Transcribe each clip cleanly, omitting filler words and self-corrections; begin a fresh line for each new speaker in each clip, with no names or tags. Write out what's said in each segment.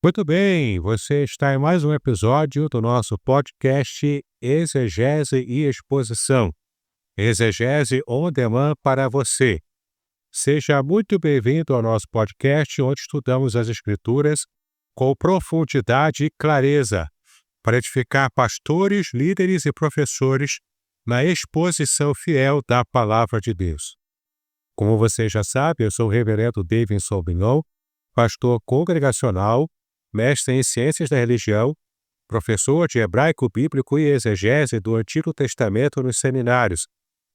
Muito bem, você está em mais um episódio do nosso podcast Exegese e Exposição. Exegese on demand para você. Seja muito bem-vindo ao nosso podcast, onde estudamos as Escrituras com profundidade e clareza, para edificar pastores, líderes e professores na exposição fiel da Palavra de Deus. Como você já sabe, eu sou o reverendo Davidson Bignon, pastor congregacional, mestre em Ciências da Religião, professor de Hebraico Bíblico e Exegese do Antigo Testamento nos seminários,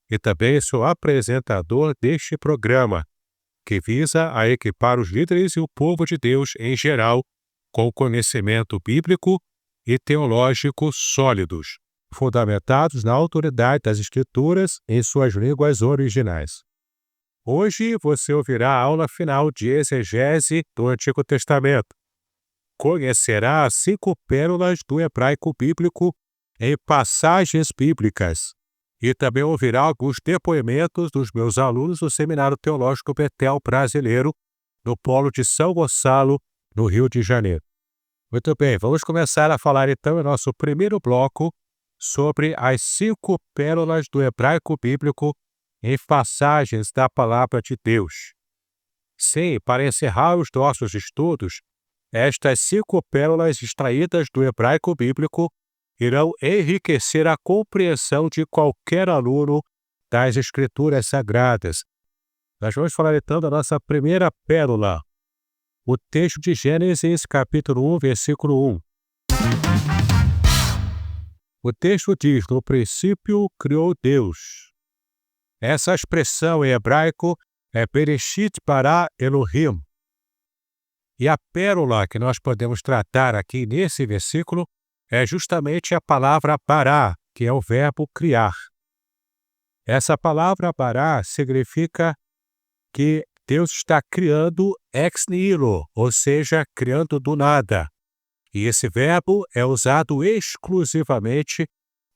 e também sou apresentador deste programa, que visa a equipar os líderes e o povo de Deus em geral com conhecimento bíblico e teológico sólidos, fundamentados na autoridade das Escrituras em suas línguas originais. Hoje você ouvirá a aula final de Exegese do Antigo Testamento. Conhecerá as 5 pérolas do hebraico bíblico em passagens bíblicas. E também ouvirá alguns depoimentos dos meus alunos do Seminário Teológico Betel Brasileiro, no Polo de São Gonçalo, no Rio de Janeiro. Muito bem, vamos começar a falar então em nosso primeiro bloco sobre as 5 pérolas do hebraico bíblico em passagens da Palavra de Deus. Sim, para encerrar os nossos estudos, estas 5 pérolas extraídas do hebraico bíblico irão enriquecer a compreensão de qualquer aluno das Escrituras Sagradas. Nós vamos falar então da nossa primeira pérola, o texto de Gênesis, capítulo 1, versículo 1. O texto diz: "No princípio criou Deus." Essa expressão em hebraico é Bereshit bara Elohim. E a pérola que nós podemos tratar aqui nesse versículo é justamente a palavra bará, que é o verbo criar. Essa palavra bará significa que Deus está criando ex nihilo, ou seja, criando do nada. E esse verbo é usado exclusivamente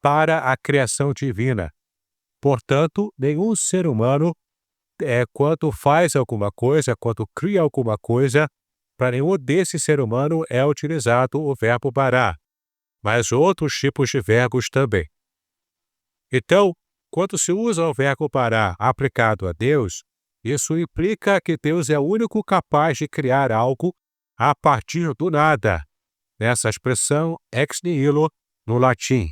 para a criação divina. Portanto, nenhum ser humano, quando faz alguma coisa, quando cria alguma coisa, para nenhum desse ser humano é utilizado o verbo bará, mas outros tipos de verbos também. Então, quando se usa o verbo bará aplicado a Deus, isso implica que Deus é o único capaz de criar algo a partir do nada, nessa expressão ex nihilo no latim.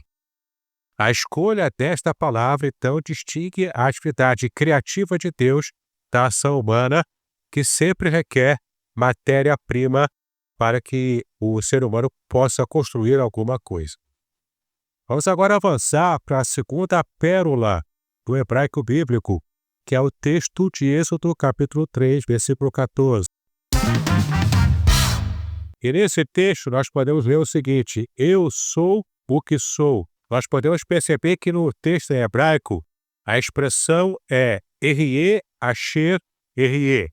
A escolha desta palavra, então, distingue a atividade criativa de Deus da ação humana, que sempre requer matéria-prima para que o ser humano possa construir alguma coisa. Vamos agora avançar para a segunda pérola do hebraico bíblico, que é o texto de Êxodo, capítulo 3, versículo 14. E nesse texto nós podemos ler o seguinte: "Eu sou o que sou." Nós podemos perceber que no texto em hebraico a expressão é Ehyeh Asher Ehyeh.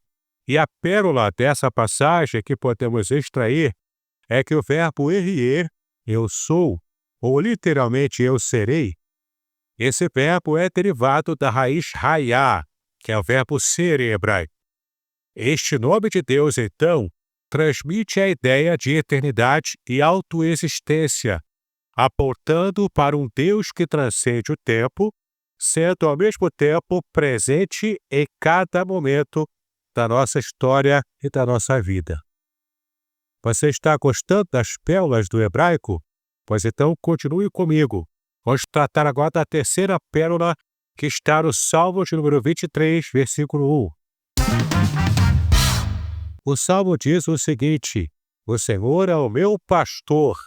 E a pérola dessa passagem que podemos extrair é que o verbo Ehyeh, eu sou, ou literalmente eu serei, esse verbo é derivado da raiz hayah, que é o verbo ser em hebraico. Este nome de Deus, então, transmite a ideia de eternidade e autoexistência, apontando para um Deus que transcende o tempo, sendo ao mesmo tempo presente em cada momento da nossa história e da nossa vida. Você está gostando das pérolas do hebraico? Pois então continue comigo. Vamos tratar agora da terceira pérola, que está no Salmo de número 23, versículo 1. O Salmo diz o seguinte: "O Senhor é o meu pastor."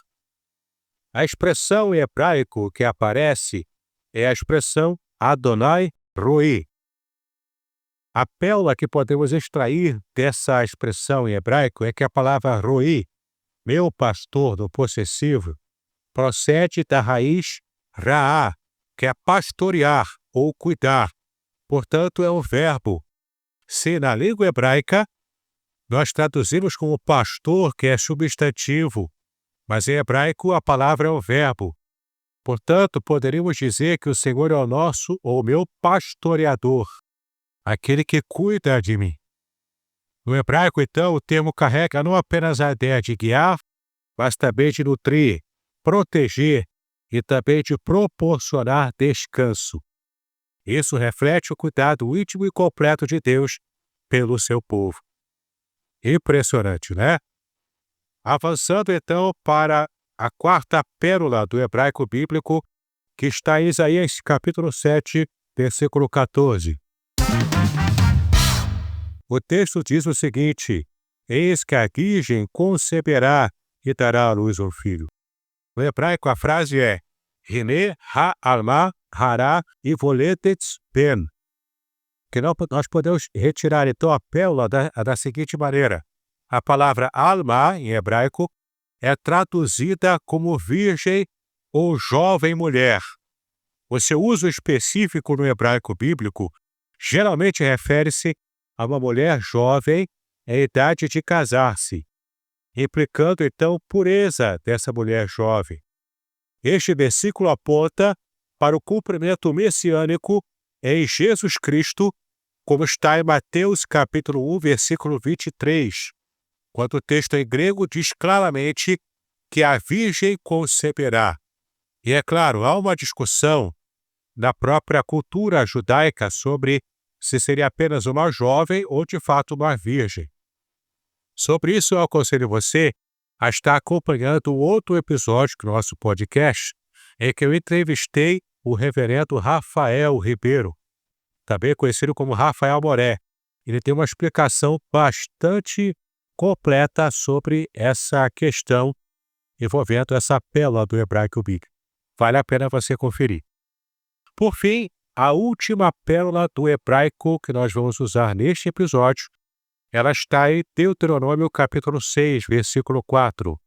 A expressão em hebraico que aparece é a expressão Adonai Roi. A pérola que podemos extrair dessa expressão em hebraico é que a palavra Roi, meu pastor no possessivo, procede da raiz Raá, que é pastorear ou cuidar. Portanto, é um verbo. Se na língua hebraica nós traduzimos como pastor, que é substantivo, mas em hebraico a palavra é um verbo. Portanto, poderíamos dizer que o Senhor é o nosso ou meu pastoreador, aquele que cuida de mim. No hebraico, então, o termo carrega não apenas a ideia de guiar, mas também de nutrir, proteger e também de proporcionar descanso. Isso reflete o cuidado íntimo e completo de Deus pelo seu povo. Impressionante, né? Avançando então para a quarta pérola do hebraico bíblico, que está em Isaías capítulo 7, versículo 14. O texto diz o seguinte: eis que a virgem conceberá e dará à luz um filho. No hebraico a frase é Hine ha-alma hará ivoletetz ben. Que nós podemos retirar então a pérola da seguinte maneira. A palavra alma, em hebraico, é traduzida como virgem ou jovem mulher. O seu uso específico no hebraico bíblico geralmente refere-se a uma mulher jovem em idade de casar-se, implicando então pureza dessa mulher jovem. Este versículo aponta para o cumprimento messiânico em Jesus Cristo, como está em Mateus capítulo 1, versículo 23, quando o texto em grego diz claramente que a virgem conceberá. E é claro, há uma discussão na própria cultura judaica sobre se seria apenas uma jovem ou de fato uma virgem. Sobre isso eu aconselho você a estar acompanhando outro episódio do nosso podcast, em que eu entrevistei o reverendo Rafael Ribeiro, também conhecido como Rafael Moré. Ele tem uma explicação bastante completa sobre essa questão envolvendo essa pérola do hebraico bíblico. Vale a pena você conferir. Por fim, a última pérola do hebraico que nós vamos usar neste episódio, ela está em Deuteronômio capítulo 6, versículo 4.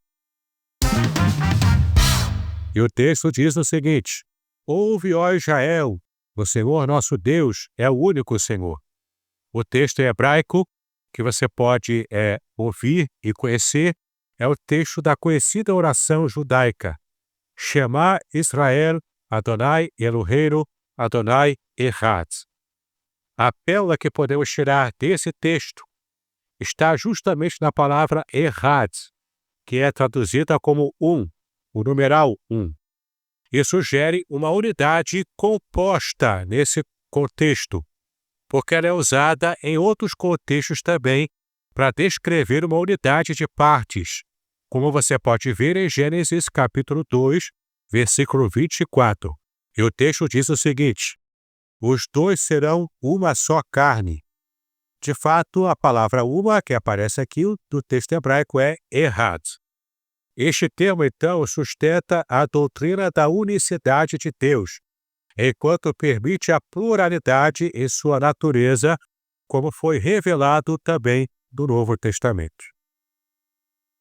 E o texto diz o seguinte: ouve, ó Israel, o Senhor nosso Deus é o único Senhor. O texto em hebraico que você pode ouvir e conhecer é o texto da conhecida oração judaica Shema Israel, Adonai Eloheinu, Adonai Echad. A pérola que podemos tirar desse texto está justamente na palavra Echad, que é traduzida como o numeral 1. E sugere uma unidade composta nesse contexto, porque ela é usada em outros contextos também para descrever uma unidade de partes, como você pode ver em Gênesis capítulo 2, versículo 24. E o texto diz o seguinte: os dois serão uma só carne. De fato, a palavra uma que aparece aqui do texto hebraico é Echad. Este termo, então, sustenta a doutrina da unicidade de Deus, enquanto permite a pluralidade em sua natureza, como foi revelado também no Novo Testamento.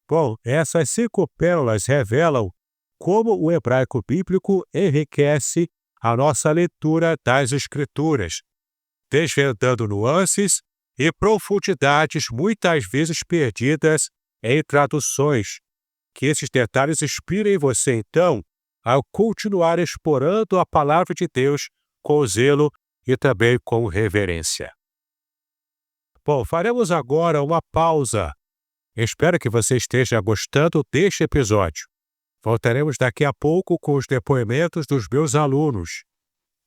Bom, essas 5 pérolas revelam como o hebraico bíblico enriquece a nossa leitura das Escrituras, desvendando nuances e profundidades muitas vezes perdidas em traduções. Que esses detalhes inspirem você, então, a continuar explorando a palavra de Deus com zelo e também com reverência. Bom, faremos agora uma pausa. Espero que você esteja gostando deste episódio. Voltaremos daqui a pouco com os depoimentos dos meus alunos.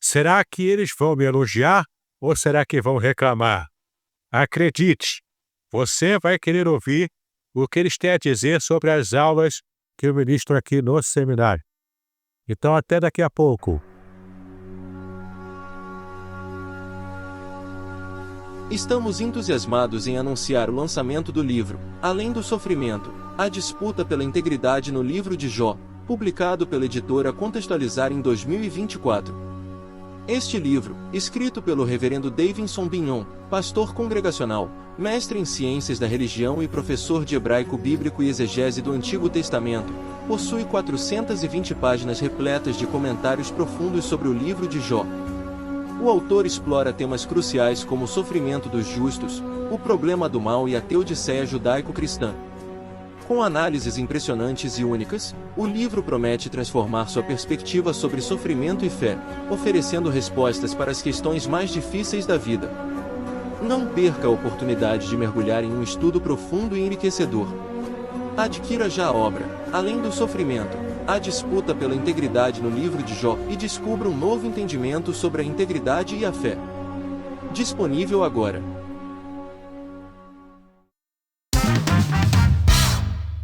Será que eles vão me elogiar ou será que vão reclamar? Acredite, você vai querer ouvir o que eles têm a dizer sobre as aulas que eu ministro aqui no seminário. Então, até daqui a pouco.
Estamos entusiasmados em anunciar o lançamento do livro, Além do Sofrimento, a disputa pela integridade no livro de Jó, publicado pela editora Contextualizar em 2024. Este livro, escrito pelo reverendo Davidson Bignon, pastor congregacional, mestre em ciências da religião e professor de hebraico bíblico e exegese do Antigo Testamento, possui 420 páginas repletas de comentários profundos sobre o livro de Jó. O autor explora temas cruciais como o sofrimento dos justos, o problema do mal e a teodiceia judaico-cristã. Com análises impressionantes e únicas, o livro promete transformar sua perspectiva sobre sofrimento e fé, oferecendo respostas para as questões mais difíceis da vida. Não perca a oportunidade de mergulhar em um estudo profundo e enriquecedor. Adquira já a obra, Além do Sofrimento, a disputa pela integridade no livro de Jó e descubra um novo entendimento sobre a integridade e a fé. Disponível agora.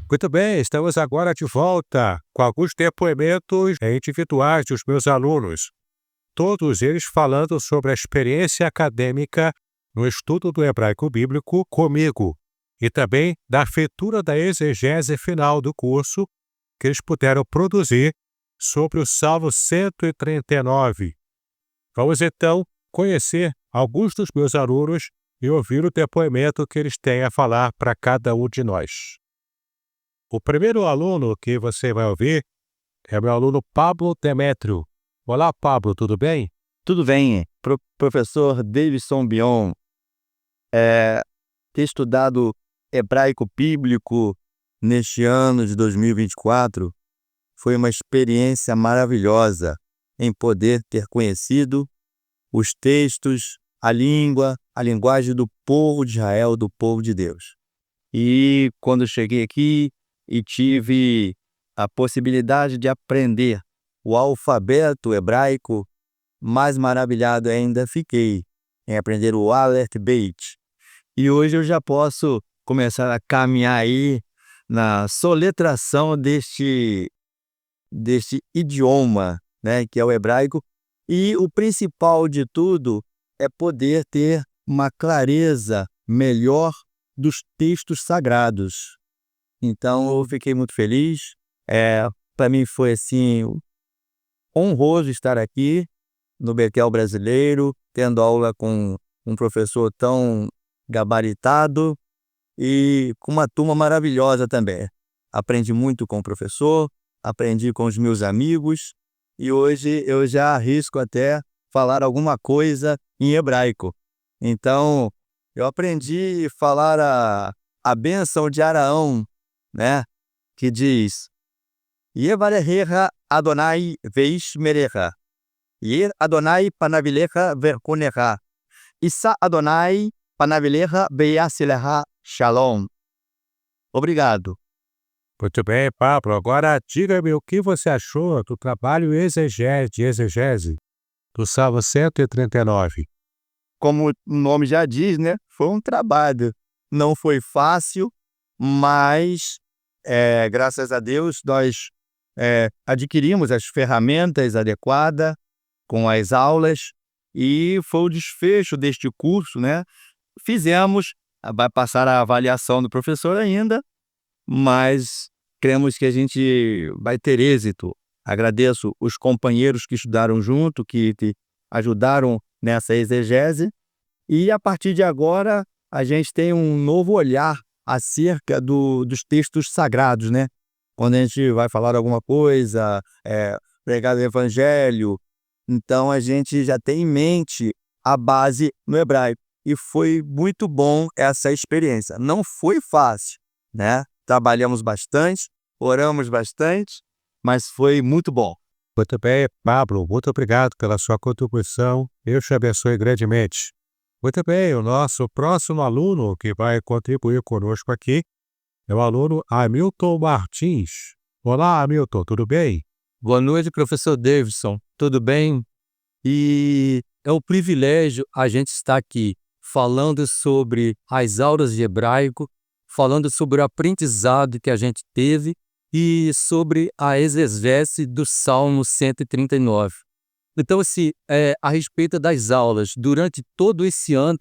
Muito bem, estamos agora de volta com alguns depoimentos individuais dos meus alunos. Todos eles falando sobre a experiência acadêmica no estudo do hebraico bíblico comigo e também da feitura da exegese final do curso que eles puderam produzir sobre o Salmo 139. Vamos então conhecer alguns dos meus alunos e ouvir o depoimento que eles têm a falar para cada um de nós. O primeiro aluno que você vai ouvir é meu aluno Pablo Demétrio. Olá, Pablo, tudo bem?
Tudo bem, professor Davidson Bion. Ter estudado hebraico bíblico neste ano de 2024 foi uma experiência maravilhosa em poder ter conhecido os textos, a língua, a linguagem do povo de Israel, do povo de Deus. E quando eu cheguei aqui e tive a possibilidade de aprender o alfabeto hebraico, mais maravilhado ainda fiquei em aprender o Aleph Beit. E hoje eu já posso começar a caminhar aí na soletração deste idioma, né, que é o hebraico. E o principal de tudo é poder ter uma clareza melhor dos textos sagrados. Então eu fiquei muito feliz. Para mim foi assim honroso estar aqui no Betel Brasileiro, tendo aula com um professor tão gabaritado e com uma turma maravilhosa também. Aprendi muito com o professor, aprendi com os meus amigos e hoje eu já arrisco até falar alguma coisa em hebraico. Então, eu aprendi a falar a bênção de Araão, né? Que diz: Yevarechecha Adonai veishmerecha, Yer Adonai panavilecha verkonecha, Issa Adonai panavilecha veyasilecha shalom. Obrigado.
Muito bem, Pablo. Agora diga-me o que você achou do trabalho de exegese do Salmo 139.
Como o nome já diz, né? Foi um trabalho. Não foi fácil, mas graças a Deus nós adquirimos as ferramentas adequadas com as aulas e foi o desfecho deste curso, né? Fizemos, vai passar a avaliação do professor ainda, mas cremos que a gente vai ter êxito. Agradeço os companheiros que estudaram junto, que ajudaram nessa exegese, e a partir de agora a gente tem um novo olhar acerca dos textos sagrados, né? Quando a gente vai falar alguma coisa, pregar o evangelho, então a gente já tem em mente a base no hebraico. E foi muito bom essa experiência. Não foi fácil, né? Trabalhamos bastante, oramos bastante, mas foi muito bom.
Muito bem, Pablo. Muito obrigado pela sua contribuição. Deus te abençoe grandemente. Muito bem, o nosso próximo aluno que vai contribuir conosco aqui é o aluno Hamilton Martins. Olá, Hamilton, tudo bem?
Boa noite, professor Davidson. Tudo bem? E é um privilégio a gente estar aqui falando sobre as aulas de hebraico, falando sobre o aprendizado que a gente teve e sobre a exegese do Salmo 139. Então, assim, a respeito das aulas, durante todo esse ano,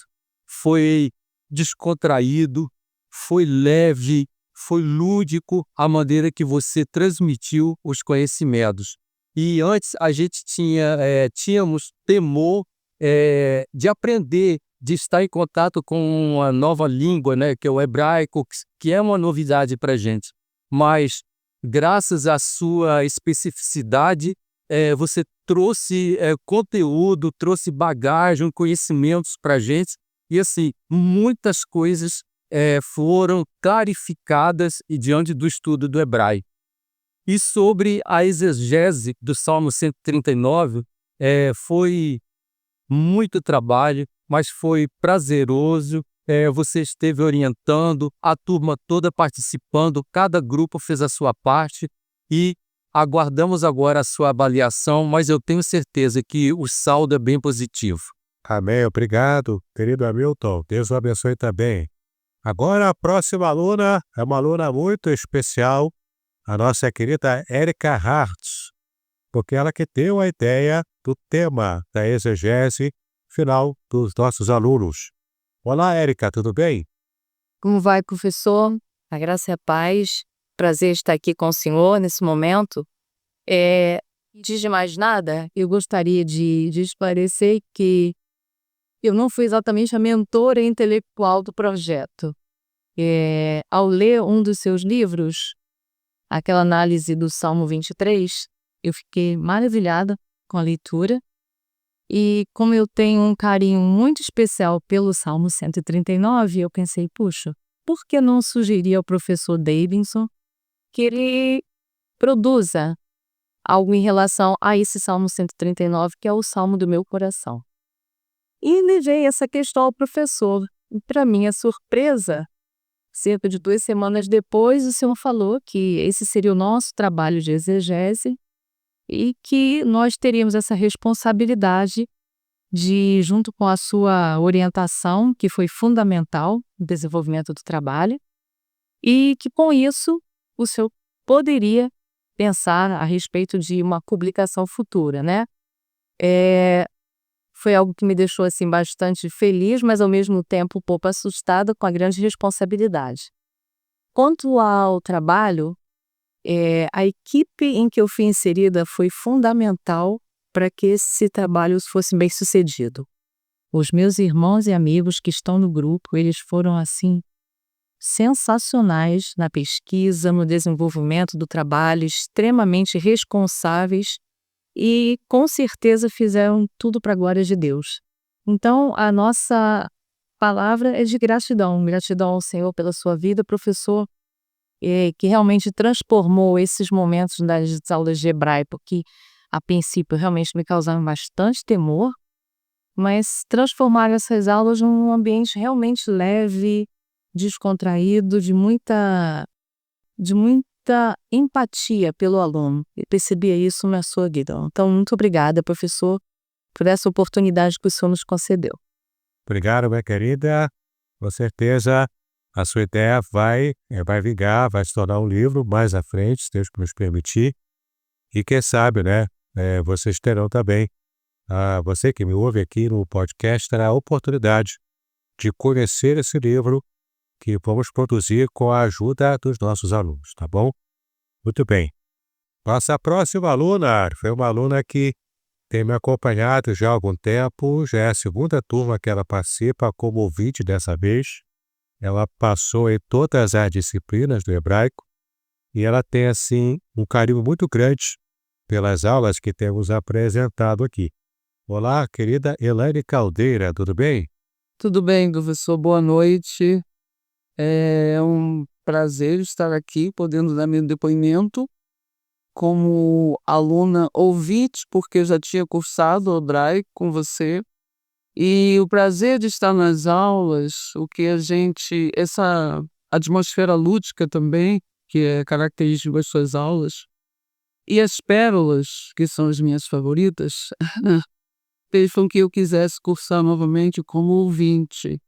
foi descontraído, foi leve, foi lúdico a maneira que você transmitiu os conhecimentos. E antes a gente tínhamos temor de aprender, de estar em contato com uma nova língua, né, que é o hebraico, que é uma novidade para a gente. Mas, graças à sua especificidade, você trouxe conteúdo, trouxe bagagem, conhecimentos para a gente. E, assim, muitas coisas foram clarificadas diante do estudo do hebraico. E sobre a exegese do Salmo 139, foi muito trabalho, mas foi prazeroso. Você esteve orientando, a turma toda participando, cada grupo fez a sua parte e aguardamos agora a sua avaliação, mas eu tenho certeza que o saldo é bem positivo.
Amém, obrigado, querido Hamilton. Deus o abençoe também. Agora a próxima aluna é uma aluna muito especial, a nossa querida Érica Hartz, porque ela que deu a ideia do tema da exegese final dos nossos alunos. Olá, Érica, tudo bem?
Como vai, professor? A graça e a paz. Prazer estar aqui com o senhor nesse momento. Antes de mais nada, eu gostaria de esclarecer que eu não fui exatamente a mentora intelectual do projeto. Ao ler um dos seus livros, aquela análise do Salmo 23, eu fiquei maravilhada com a leitura. E como eu tenho um carinho muito especial pelo Salmo 139, eu pensei, puxa, por que não sugerir ao professor Davidson que ele produza algo em relação a esse Salmo 139, que é o Salmo do meu coração? E levei essa questão ao professor. E para minha surpresa, cerca de 2 semanas depois, o senhor falou que esse seria o nosso trabalho de exegese, e que nós teríamos essa responsabilidade de, junto com a sua orientação, que foi fundamental no desenvolvimento do trabalho, e que com isso o senhor poderia pensar a respeito de uma publicação futura, né? Foi algo que me deixou assim bastante feliz, mas ao mesmo tempo um pouco assustada com a grande responsabilidade. Quanto ao trabalho, a equipe em que eu fui inserida foi fundamental para que esse trabalho fosse bem sucedido. Os meus irmãos e amigos que estão no grupo, eles foram assim sensacionais na pesquisa, no desenvolvimento do trabalho, extremamente responsáveis e com certeza fizeram tudo para a glória de Deus. Então, a nossa palavra é de gratidão. Gratidão ao Senhor pela sua vida, professor, que realmente transformou esses momentos das aulas de hebraico, que a princípio realmente me causaram bastante temor, mas transformaram essas aulas num ambiente realmente leve, descontraído, de muita empatia pelo aluno. Eu percebia isso na sua vida. Então, muito obrigada, professor, por essa oportunidade que o senhor nos concedeu.
Obrigado, minha querida. Com certeza a sua ideia vai vingar, vai se tornar um livro mais à frente, se Deus nos permitir. E quem sabe, né, vocês terão também, você que me ouve aqui no podcast, terá a oportunidade de conhecer esse livro que vamos produzir com a ajuda dos nossos alunos, tá bom? Muito bem. Nossa próxima aluna foi uma aluna que tem me acompanhado já há algum tempo, já é a segunda turma que ela participa como ouvinte dessa vez. Ela passou em todas as disciplinas do hebraico e ela tem, assim, um carinho muito grande pelas aulas que temos apresentado aqui. Olá, querida Elaine Caldeira, tudo bem?
Tudo bem, professor, boa noite. É um prazer estar aqui, podendo dar meu depoimento como aluna ouvinte, porque eu já tinha cursado o hebraico com você. E o prazer de estar nas aulas, essa atmosfera lúdica também, que é característica das suas aulas, e as pérolas, que são as minhas favoritas, fez com que eu quisesse cursar novamente como ouvinte.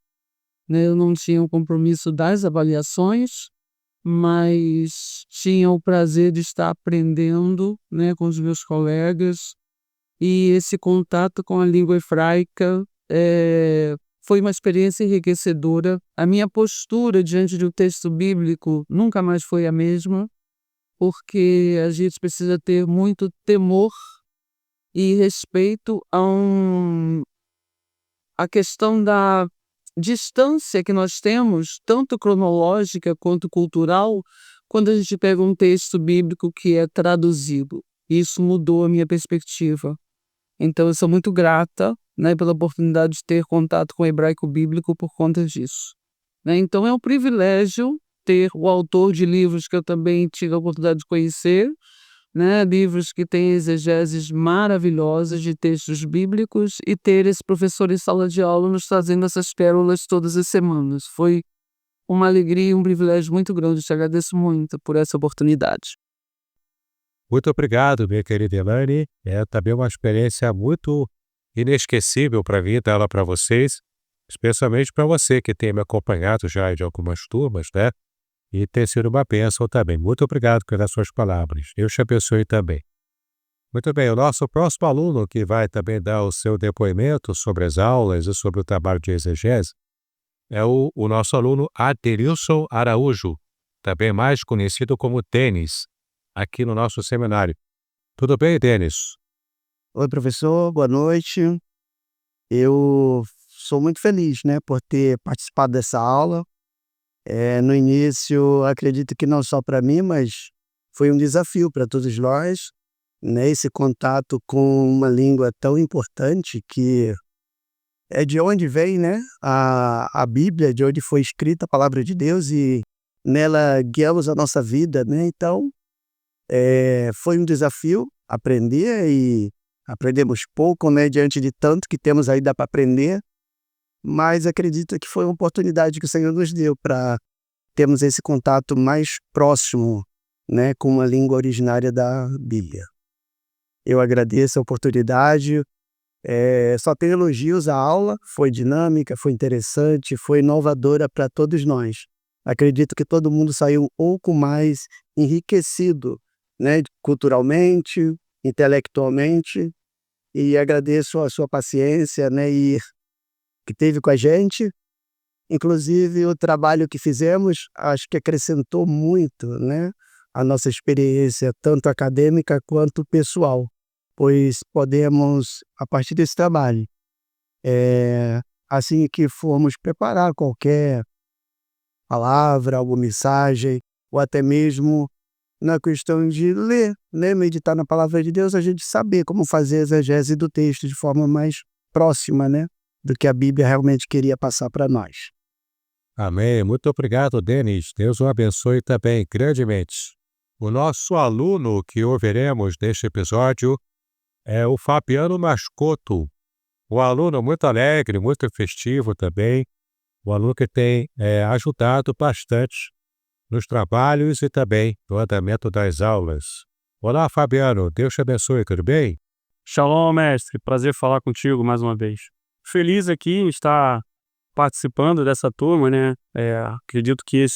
Eu não tinha o compromisso das avaliações, mas tinha o prazer de estar aprendendo, com os meus colegas, e esse contato com a língua hebraica foi uma experiência enriquecedora. A minha postura diante do texto bíblico nunca mais foi a mesma, porque a gente precisa ter muito temor e respeito à questão da distância que nós temos, tanto cronológica quanto cultural, quando a gente pega um texto bíblico que é traduzido. Isso mudou a minha perspectiva. Então, eu sou muito grata, pela oportunidade de ter contato com o hebraico bíblico por conta disso. Então, é um privilégio ter o autor de livros que eu também tive a oportunidade de conhecer, né? Livros que têm exegeses maravilhosas de textos bíblicos e ter esse professor em sala de aula nos trazendo essas pérolas todas as semanas. Foi uma alegria e um privilégio muito grande. Te agradeço muito por essa oportunidade.
Muito obrigado, minha querida Elaine. É também uma experiência muito inesquecível para mim dar ela para vocês, especialmente para você que tem me acompanhado já de algumas turmas, né? E tem sido uma bênção também. Muito obrigado pelas suas palavras. Deus te abençoe também. Muito bem, o nosso próximo aluno que vai também dar o seu depoimento sobre as aulas e sobre o trabalho de exegese é o nosso aluno Aderilson Araújo, também mais conhecido como Denis, aqui no nosso seminário. Tudo bem, Denis?
Oi, professor, boa noite. Eu sou muito feliz, né, por ter participado dessa aula. No início, acredito que não só para mim, mas foi um desafio para todos nós, né, esse contato com uma língua tão importante que é de onde vem, né, a Bíblia, de onde foi escrita a palavra de Deus e nela guiamos a nossa vida, né? Então, foi um desafio aprender e aprendemos pouco, né, diante de tanto que temos ainda para aprender, mas acredito que foi uma oportunidade que o Senhor nos deu para termos esse contato mais próximo, né, com uma língua originária da Bíblia. Eu agradeço a oportunidade, só tenho elogios à aula, foi dinâmica, foi interessante, foi inovadora para todos nós. Acredito que todo mundo saiu um pouco mais enriquecido, né, culturalmente, intelectualmente, e agradeço a sua paciência, né, e que teve com a gente. Inclusive, o trabalho que fizemos, acho que acrescentou muito, né, a nossa experiência, tanto acadêmica quanto pessoal, pois podemos, a partir desse trabalho, assim que formos preparar qualquer palavra, alguma mensagem, ou até mesmo na questão de ler, né, meditar na palavra de Deus, a gente saber como fazer a exegese do texto de forma mais próxima, né, do que a Bíblia realmente queria passar para nós.
Amém. Muito obrigado, Denis. Deus o abençoe também grandemente. O nosso aluno que ouviremos neste episódio é o Fabiano Mascotto, um aluno muito alegre, muito festivo também, um aluno que tem ajudado bastante nos trabalhos e também no andamento das aulas. Olá, Fabiano. Deus te abençoe, tudo bem?
Shalom, mestre. Prazer falar contigo mais uma vez. Feliz aqui em estar participando dessa turma, né? Acredito que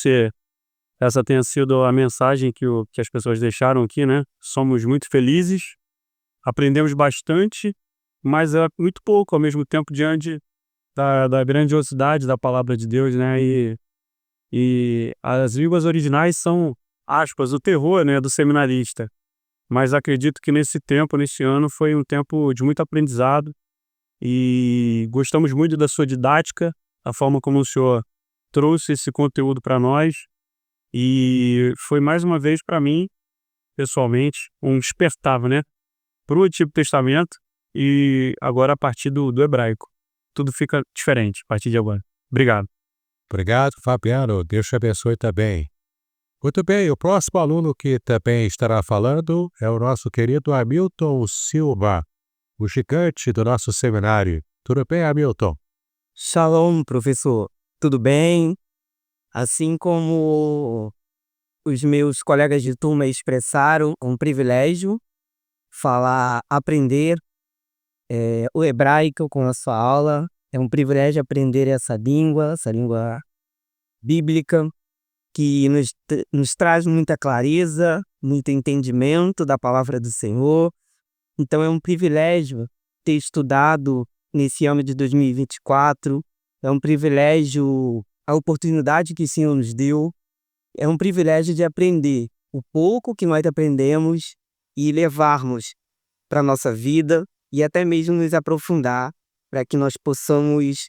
essa tenha sido a mensagem que as pessoas deixaram aqui, né? Somos muito felizes, aprendemos bastante, mas é muito pouco ao mesmo tempo diante da grandiosidade da palavra de Deus, né? E as línguas originais são, aspas, o terror, né, do seminarista. Mas acredito que nesse ano, foi um tempo de muito aprendizado e gostamos muito da sua didática, a forma como o senhor trouxe esse conteúdo para nós. E foi mais uma vez para mim, pessoalmente, um despertar, né, para o Antigo Testamento e agora a partir do hebraico. Tudo fica diferente a partir de agora. Obrigado.
Obrigado, Fabiano. Deus te abençoe também. Muito bem, o próximo aluno que também estará falando é o nosso querido Hamilton Silva, o gigante do nosso seminário. Tudo bem, Hamilton?
Shalom, professor. Tudo bem? Assim como os meus colegas de turma expressaram, um privilégio aprender o hebraico com a sua aula. É um privilégio aprender essa língua bíblica, que nos traz muita clareza, muito entendimento da palavra do Senhor. Então é um privilégio ter estudado nesse ano de 2024, é um privilégio a oportunidade que o Senhor nos deu, é um privilégio de aprender o pouco que nós aprendemos e levarmos para a nossa vida e até mesmo nos aprofundar para que nós possamos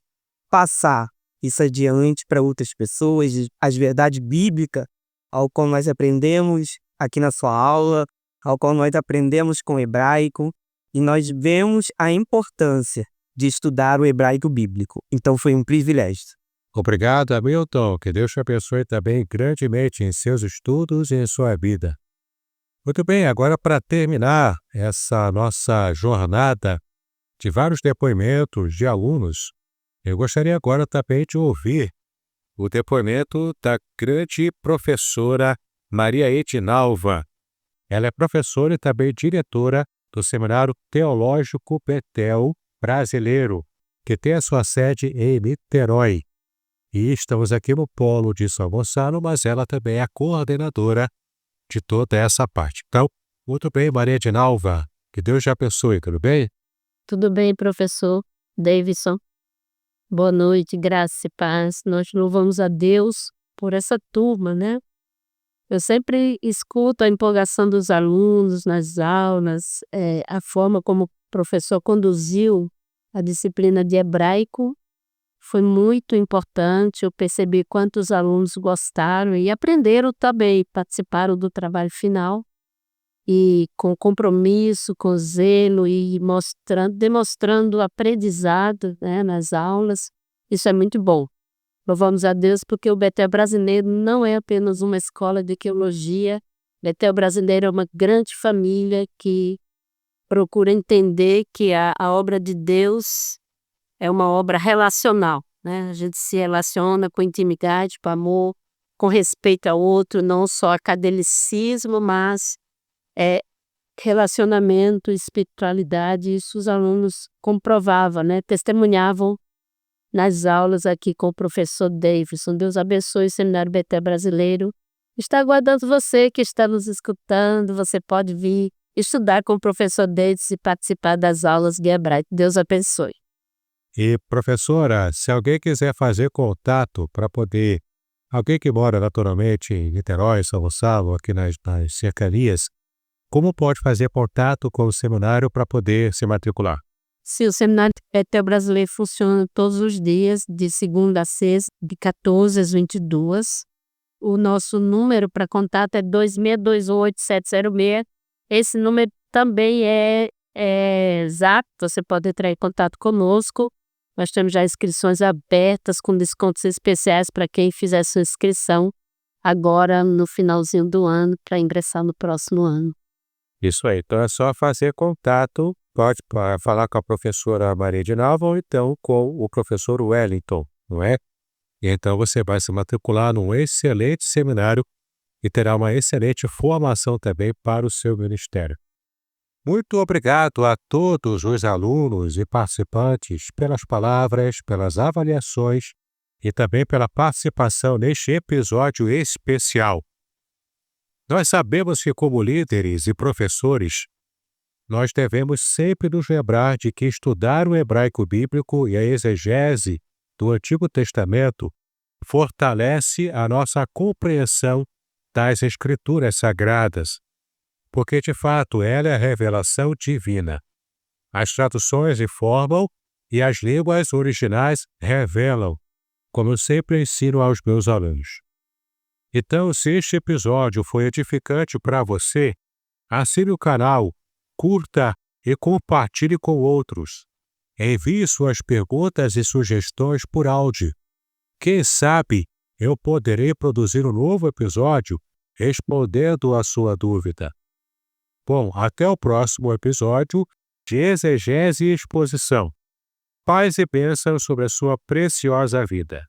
passar isso adiante para outras pessoas, as verdades bíblicas ao qual nós aprendemos aqui na sua aula, ao qual nós aprendemos com o hebraico, e nós vemos a importância de estudar o hebraico bíblico. Então foi um privilégio.
Obrigado, Hamilton. Que Deus te abençoe também grandemente em seus estudos e em sua vida. Muito bem, agora para terminar essa nossa jornada de vários depoimentos de alunos, eu gostaria agora também de ouvir o depoimento da grande professora Maria Edinalva. Ela é professora e também diretora do Seminário Teológico Betel Brasileiro, que tem a sua sede em Niterói. E estamos aqui no polo de São Gonçalo, mas ela também é a coordenadora de toda essa parte. Então, muito bem, Maria Edinalva, que Deus te abençoe, tudo bem?
Tudo bem, professor Davidson? Boa noite, graça e paz. Nós louvamos a Deus por essa turma, né? Eu sempre escuto a empolgação dos alunos nas aulas, a forma como o professor conduziu a disciplina de hebraico foi muito importante. Eu percebi quantos alunos gostaram e aprenderam também, participaram do trabalho final. E com compromisso, com zelo e demonstrando aprendizado, né, nas aulas. Isso é muito bom. Louvamos a Deus porque o Betel Brasileiro não é apenas uma escola de teologia. Betel Brasileiro é uma grande família que procura entender que a obra de Deus é uma obra relacional, né? A gente se relaciona com intimidade, com amor, com respeito ao outro, não só academicismo, mas relacionamento, espiritualidade. Isso os alunos comprovavam, né? Testemunhavam nas aulas aqui com o professor Davidson. Deus abençoe o Seminário Betel Brasileiro. Está aguardando você que está nos escutando. Você pode vir estudar com o professor Davidson e participar das aulas de hebraico. Deus abençoe.
E, professora, se alguém quiser fazer contato para poder, alguém que mora naturalmente em Niterói, São Gonçalo, aqui nas cercanias, como pode fazer contato com o seminário para poder se matricular?
Sim, o Seminário Betel Brasileiro funciona todos os dias, de segunda a sexta, de 14 às 22. O nosso número para contato é 2628-706. Esse número também é Zap, você pode entrar em contato conosco. Nós temos já inscrições abertas com descontos especiais para quem fizer sua inscrição agora no finalzinho do ano para ingressar no próximo ano.
Isso aí, então é só fazer contato, pode falar com a professora Maria Edinalva ou então com o professor Wellington, não é? E então você vai se matricular num excelente seminário e terá uma excelente formação também para o seu ministério. Muito obrigado a todos os alunos e participantes pelas palavras, pelas avaliações e também pela participação neste episódio especial. Nós sabemos que, como líderes e professores, nós devemos sempre nos lembrar de que estudar o hebraico bíblico e a exegese do Antigo Testamento fortalece a nossa compreensão das Escrituras Sagradas, porque, de fato, ela é a revelação divina. As traduções informam e as línguas originais revelam, como eu sempre ensino aos meus alunos. Então, se este episódio foi edificante para você, assine o canal, curta e compartilhe com outros. Envie suas perguntas e sugestões por áudio. Quem sabe eu poderei produzir um novo episódio respondendo a sua dúvida. Bom, até o próximo episódio de Exegese e Exposição. Paz e bênção sobre a sua preciosa vida.